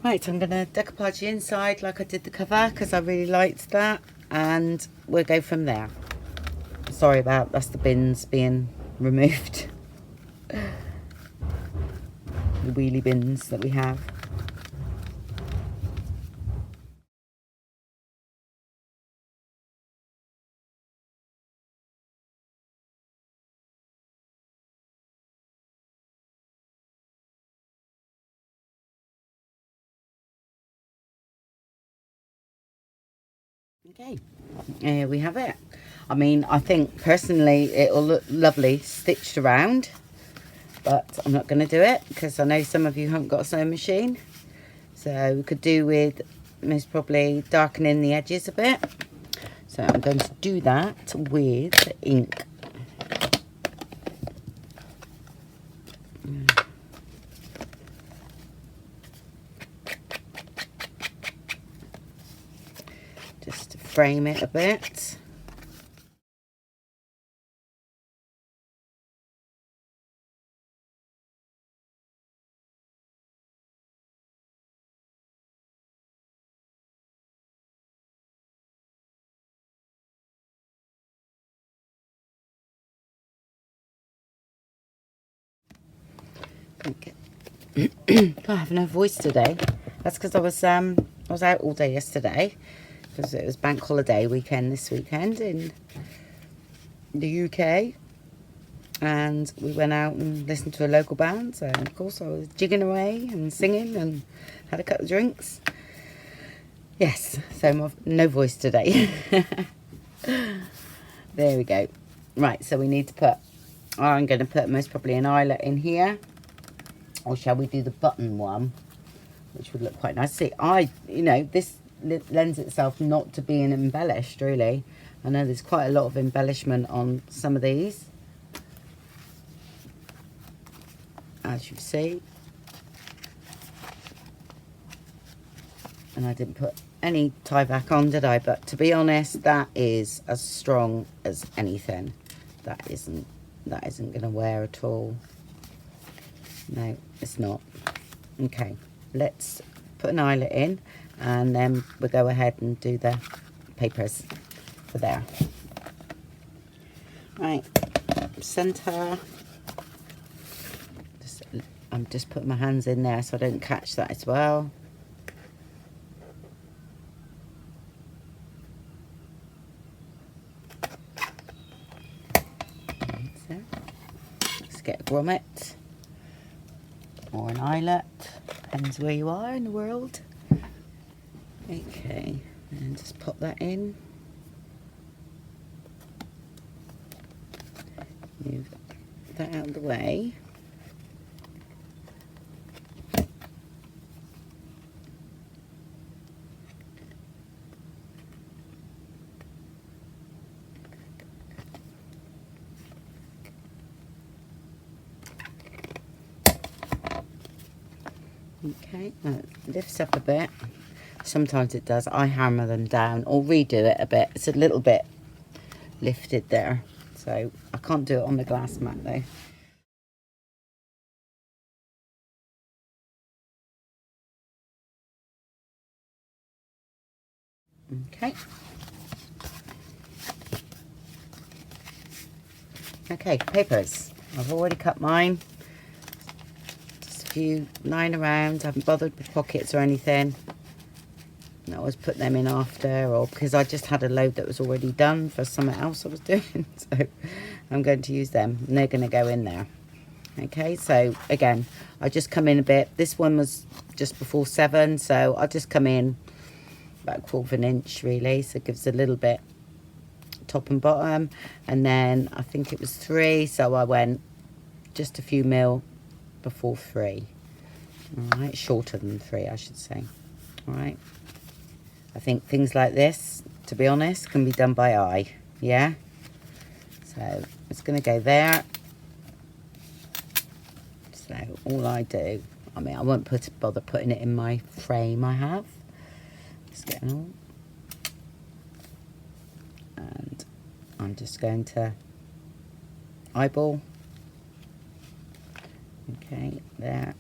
Right, I'm going to decoupage the inside like I did the cover because I really liked that, and we'll go from there. Sorry about that's the bins being removed. The wheelie bins that we have. Okay, here we have it. I mean, I think personally it'll look lovely stitched around, but I'm not going to do it because I know some of you haven't got a sewing machine. So we could do with most probably darkening the edges a bit. So I'm going to do that with ink. Just to frame it a bit. Okay. I have no voice today. That's because I was out all day yesterday because it was bank holiday weekend this weekend in the UK, and we went out and listened to a local band. So of course I was jigging away and singing and had a couple of drinks. Yes, so no voice today. There we go. Right, so we need to put, I'm going to put most probably an eyelet in here. Or shall we do the button one, which would look quite nice. See, you know, this lends itself not to being embellished, really. I know there's quite a lot of embellishment on some of these, as you see. And I didn't put any tie back on, did I? But to be honest, that is as strong as anything. That isn't going to wear at all. No, it's not. Okay, let's put an eyelet in and then we'll go ahead and do the papers for there. Right, centre. I'm just putting my hands in there so I don't catch that as well. So, let's get a grommet. Or an eyelet, depends where you are in the world. Okay, and just pop that in. Move that out of the way. Okay, that lifts up a bit. Sometimes it does. I hammer them down or redo it a bit. It's a little bit lifted there. So I can't do it on the glass mat though. Okay. Okay, papers. I've already cut mine. Just a few lying around. I haven't bothered with pockets or anything. I always put them in after, or because I just had a load that was already done for something else I was doing. So I'm going to use them and they're going to go in there. Okay, so again, I just come in a bit. This one was just before 7, so I'll just come in about 1/4 inch really, so it gives a little bit top and bottom. And then I think it was 3, so I went just a few mil before 3. All right, shorter than 3 I should say. All right, I think things like this, to be honest, can be done by eye. Yeah, so it's going to go there. So all I do, I mean, I won't bother putting it in my frame I have. Just getting all. And I'm just going to eyeball. Okay, there.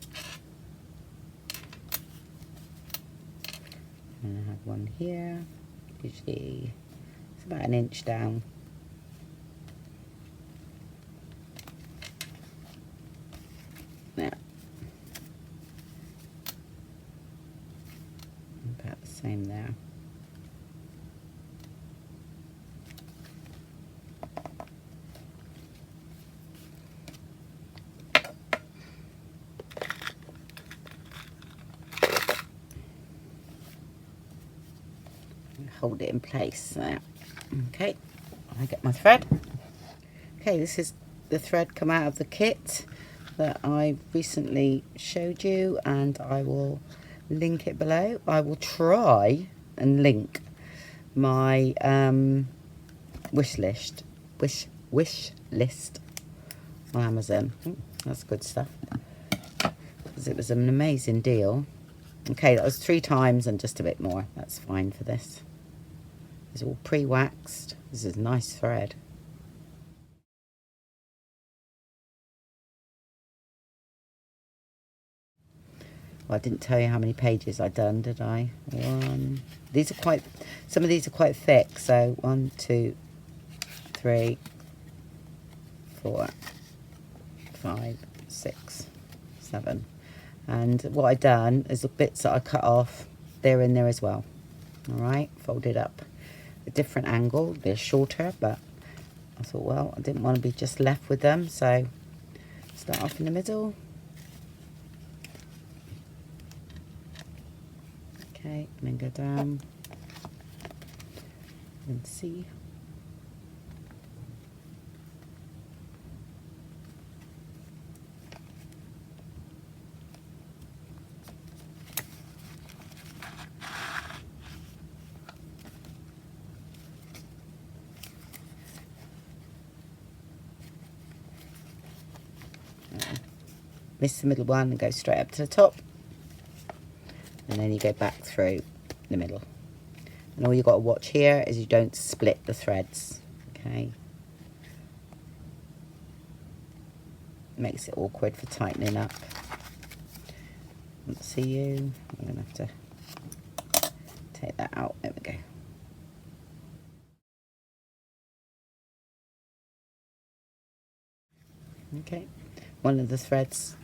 And I have one here, usually it's about 1 inch down. There. About the same there. Hold it in place there. Okay, I get my thread. Okay, this is the thread come out of the kit that I recently showed you, and I will link it below. I will try and link my wish list on Amazon. Ooh, that's good stuff, because it was an amazing deal. Okay, that was 3 times and just a bit more. That's fine for this. It's all pre-waxed. This is nice thread. Well, I didn't tell you how many pages I'd done, did I? These are quite, some of these are quite thick. So 1, 2, 3, 4, 5, 6, 7. And what I've done is the bits that I cut off, they're in there as well. All right, folded up. A different angle, they're shorter, but I thought, well, I didn't want to be just left with them, so start off in the middle. Okay, and then go down and see. Miss the middle one and go straight up to the top, and then you go back through the middle. And all you've got to watch here is you don't split the threads. Okay, makes it awkward for tightening up. Let's see you. I'm gonna have to take that out. There we go. Okay, one of the threads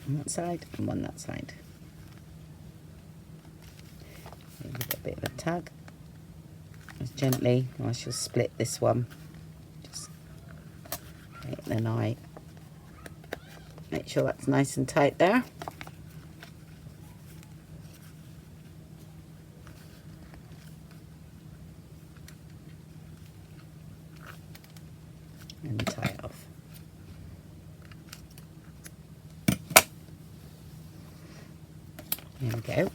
on that side and one that side. Maybe a bit of a tug. Just gently, I shall split this one. Just, okay, then I make sure that's nice and tight there. And tie it off. There we go.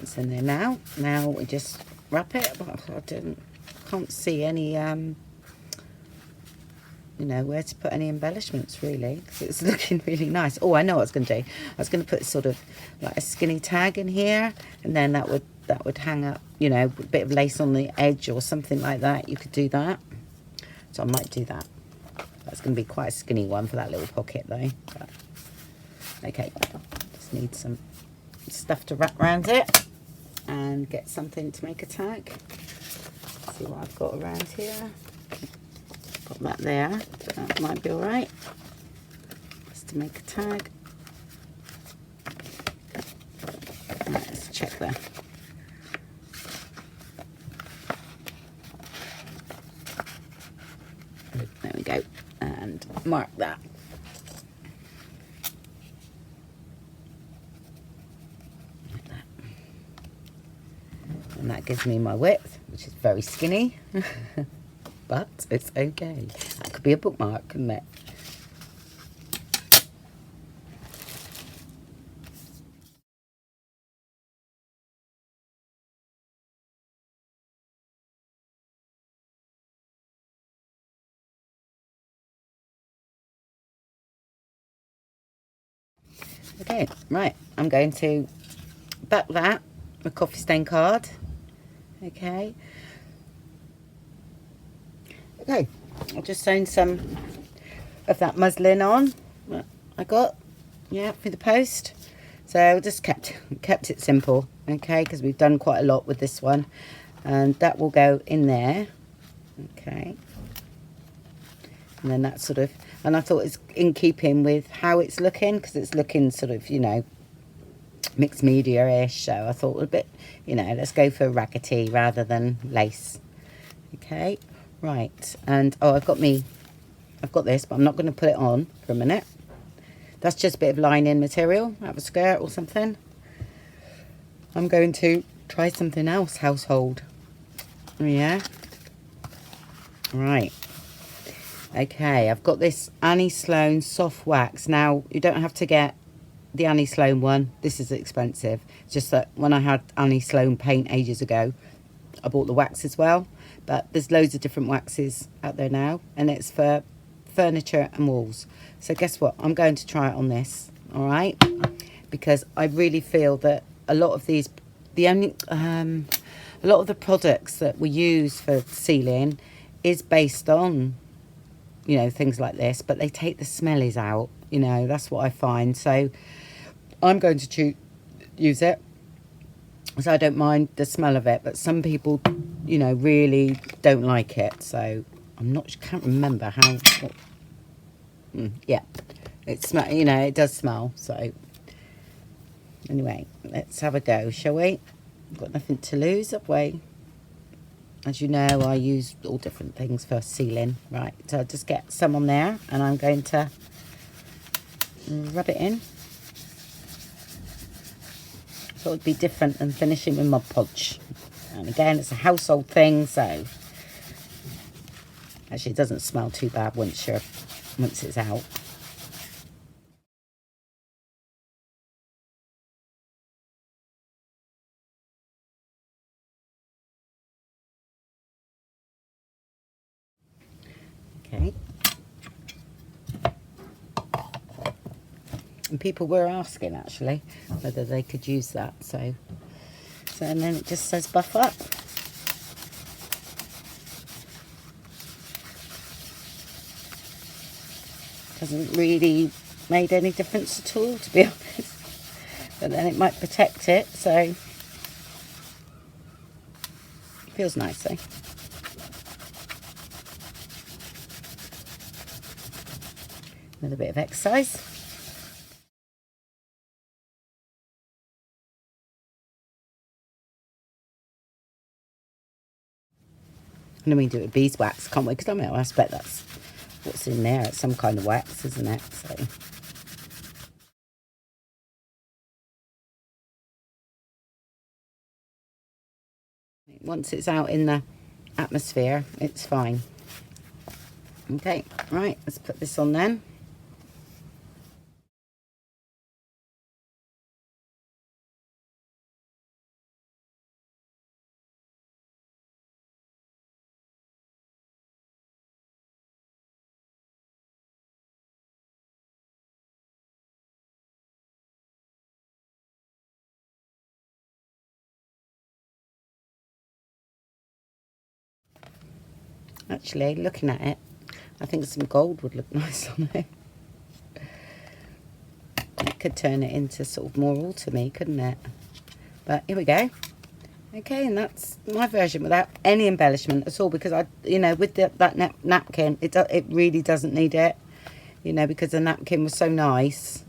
It's in there now. Now we just wrap it, but can't see any you know, where to put any embellishments really, because it's looking really nice. Oh, I know what I was going to do. I was going to put sort of like a skinny tag in here, and then that would hang up, you know, a bit of lace on the edge or something like that. You could do that. So I might do that. That's going to be quite a skinny one for that little pocket though. But, okay, just need some stuff to wrap around it and get something to make a tag. Let's see what I've got around here. Got that there, so that might be all right. Just to make a tag. Right, let's check that. There we go, and mark that. Like that. And that gives me my width, which is very skinny. But it's okay. That could be a bookmark, couldn't it? Okay, right. I'm going to back that with coffee stain card. Okay. Okay, I've just sewn some of that muslin on that I got, yeah, for the post. So I just kept it simple, okay, because we've done quite a lot with this one, and that will go in there, okay. And then that sort of, and I thought it's in keeping with how it's looking, because it's looking sort of, you know, mixed media-ish. So I thought a bit, you know, let's go for raggedy rather than lace. Okay, right. And oh, I've got this, but I'm not going to put it on for a minute. That's just a bit of lining material out of a skirt or something. I'm going to try something else, household. Yeah. Right. Okay, I've got this Annie Sloan soft wax. Now, you don't have to get the Annie Sloan one. This is expensive. It's just that when I had Annie Sloan paint ages ago, I bought the wax as well. But there's loads of different waxes out there now, and it's for furniture and walls. So guess what? I'm going to try it on this, all right? Because I really feel that a lot of these, a lot of the products that we use for sealing is based on, you know, things like this, but they take the smellies out, you know, that's what I find. So I'm going to use it, so I don't mind the smell of it, but some people, you know, really don't like it. So can't remember how, yeah, it smell, you know, it does smell. So anyway, let's have a go, shall we? We've got nothing to lose, have we? As you know, I use all different things for sealing. Right, so I'll just get some on there, and I'm going to rub it in. Thought it'd be different than finishing with Mod Podge. And again, it's a household thing, so actually it doesn't smell too bad once it's out. Okay. And people were asking actually whether they could use that, so and then it just says buff up. Hasn't really made any difference at all, to be honest, but then it might protect it, so feels nice though. Another bit of exercise. And then we can do it with beeswax, can't we? Because I mean, I expect that's what's in there. It's some kind of wax, isn't it? So once it's out in the atmosphere, it's fine. Okay, right, let's put this on then. Actually, looking at it, I think some gold would look nice on it. It could turn it into sort of more autumny, couldn't it? But here we go. Okay, and that's my version without any embellishment at all, because I, you know, with that napkin, it really doesn't need it, you know, because the napkin was so nice,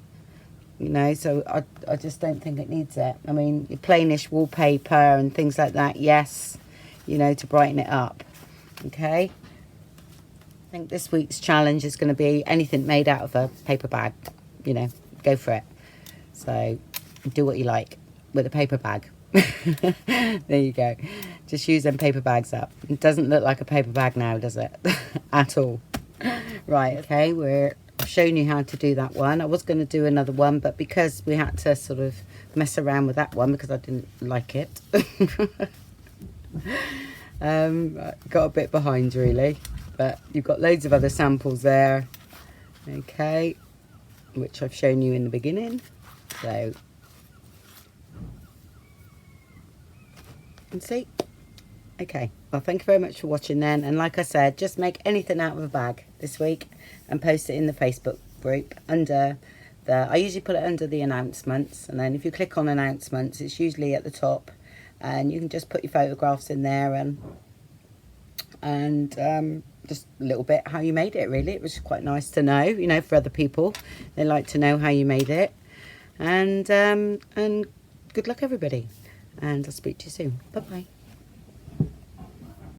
you know, so I just don't think it needs it. I mean, plainish wallpaper and things like that, yes, you know, to brighten it up. Okay, I think this week's challenge is going to be anything made out of a paper bag, you know, go for it. So do what you like with a paper bag. There you go, just use them paper bags up. It doesn't look like a paper bag now, does it? At all. Right, okay, I've shown you how to do that one. I was going to do another one, but because we had to sort of mess around with that one because I didn't like it, got a bit behind really, but you've got loads of other samples there, okay, which I've shown you in the beginning. So and see, okay. Well, thank you very much for watching then. And like I said, just make anything out of a bag this week and post it in the Facebook group under the, I usually put it under the announcements. And then if you click on announcements, it's usually at the top. And you can just put your photographs in there and just a little bit how you made it, really. It was quite nice to know, you know, for other people. They like to know how you made it. And good luck, everybody. And I'll speak to you soon. Bye-bye.